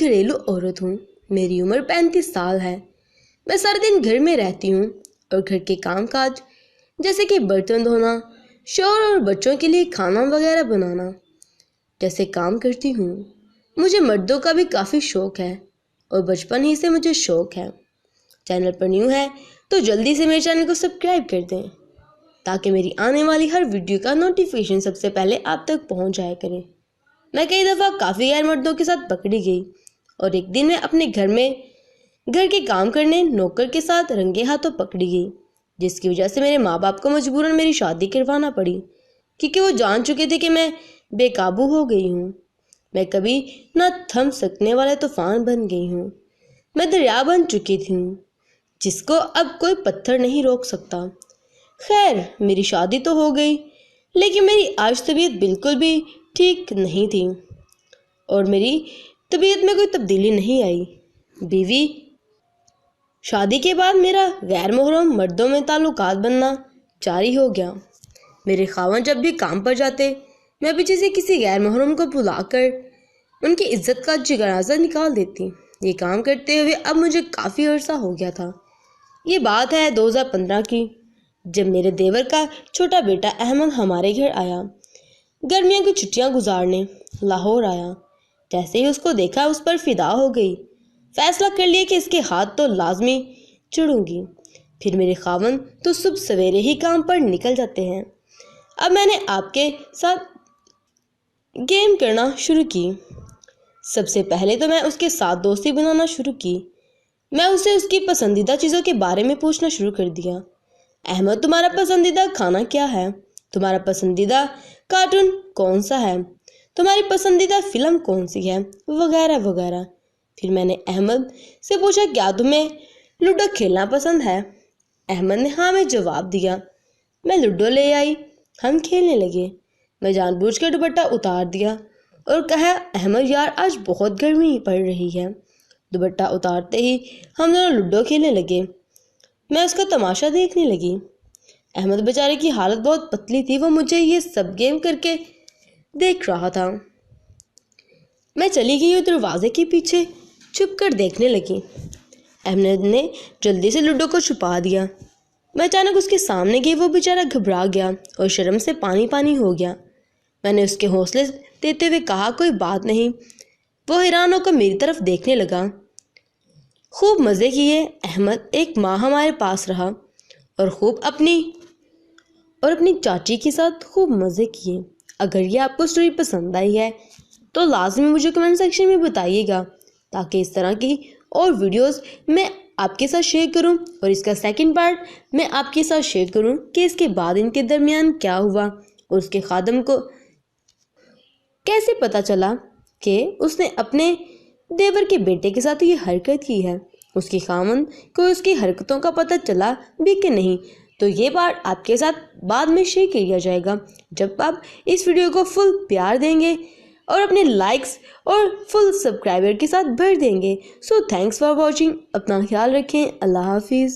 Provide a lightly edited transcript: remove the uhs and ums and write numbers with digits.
घरेलू औरत हूँ। मेरी उम्र 35 साल है। मैं सारा दिन घर में रहती हूँ और घर के काम काज जैसे कि बर्तन धोना, शौहर और बच्चों के लिए खाना वगैरह बनाना जैसे काम करती हूँ। मुझे मर्दों का भी काफ़ी शौक़ है और बचपन ही से मुझे शौक़ है। चैनल पर न्यू है तो जल्दी से मेरे चैनल को सब्सक्राइब कर दें ताकि मेरी आने वाली हर वीडियो का नोटिफिकेशन सबसे पहले आप तक पहुंच जाया करे। मैं कई दफ़ा काफ़ी गैर मर्दों के साथ पकड़ी गई और एक दिन मैं अपने घर के काम करने नौकर के साथ रंगे हाथों पकड़ी गई, जिसकी वजह से मेरे माँ बाप को मजबूरन मेरी शादी करवाना पड़ी क्योंकि वो जान चुके थे कि मैं बेकाबू हो गई हूँ। मैं कभी ना थम सकने वाले तूफान बन गई हूँ। मैं दरिया बन चुकी थी जिसको अब कोई पत्थर नहीं रोक सकता। खैर, मेरी शादी तो हो गई, लेकिन मेरी आज तबीयत बिल्कुल भी ठीक नहीं थी और मेरी तबीयत में कोई तब्दीली नहीं आई। बीवी शादी के बाद मेरा गैर मुहर्रम मर्दों में ताल्लुकात बनना जारी हो गया। मेरे खावन जब भी काम पर जाते, मैं पीछे से किसी गैर मुहर्रम को बुलाकर उनकी इज्जत का जनाजा निकाल देती। ये काम करते हुए अब मुझे काफ़ी अरसा हो गया था। ये बात है 2015 की, जब मेरे देवर का छोटा बेटा अहमद हमारे घर आया। गर्मियों की छुट्टियां गुजारने लाहौर आया। जैसे ही उसको देखा उस पर फिदा हो गई। फैसला कर लिया कि इसके हाथ तो लाजमी चढ़ूंगी। फिर मेरे खावन तो सुबह सवेरे ही काम पर निकल जाते हैं। अब मैंने आपके साथ गेम करना शुरू की। सबसे पहले तो मैं उसके साथ दोस्ती बनाना शुरू की। मैं उसे उसकी पसंदीदा चीज़ों के बारे में पूछना शुरू कर दिया। अहमद, तुम्हारा पसंदीदा खाना क्या है? तुम्हारा पसंदीदा कार्टून कौन सा है? तुम्हारी पसंदीदा फिल्म कौन सी है? वगैरह वगैरह। फिर मैंने अहमद से पूछा, क्या तुम्हें लूडो खेलना पसंद है? अहमद ने हाँ में जवाब दिया। मैं लूडो ले आई, हम खेलने लगे। मैं जानबूझकर दुपट्टा उतार दिया और कहा, अहमद यार आज बहुत गर्मी पड़ रही है। दुपट्टा उतारते ही हम दोनों लूडो खेलने लगे। मैं उसका तमाशा देखने लगी। अहमद बेचारे की हालत बहुत पतली थी। वो मुझे ये सब गेम करके देख रहा था। मैं चली गई और दरवाजे के पीछे छुप कर देखने लगी। अहमद ने जल्दी से लूडो को छुपा दिया। मैं अचानक उसके सामने गई। वो बेचारा घबरा गया और शर्म से पानी पानी हो गया। मैंने उसके हौसले देते हुए कहा, कोई बात नहीं। वो हैरान होकर मेरी तरफ देखने लगा। खूब मज़े किए अहमद। एक माह हमारे पास रहा और अपनी चाची के साथ खूब मज़े किए। अगर ये आपको स्टोरी पसंद आई है तो लाजमी मुझे कमेंट सेक्शन में बताइएगा ताकि इस तरह की और वीडियोस मैं आपके साथ शेयर करूं और इसका सेकंड पार्ट मैं आपके साथ शेयर करूं कि इसके बाद इनके दरमियान क्या हुआ और उसके खादम को कैसे पता चला कि उसने अपने देवर के बेटे के साथ ये हरकत की है। उसके खामन को उसकी हरकतों का पता चला भी कि नहीं, तो ये पार्ट आपके साथ बाद में शेयर किया जाएगा जब आप इस वीडियो को फुल प्यार देंगे और अपने लाइक्स और फुल सब्सक्राइबर के साथ भर देंगे। So thanks for watching. अपना ख्याल रखें। अल्लाह हाफिज़।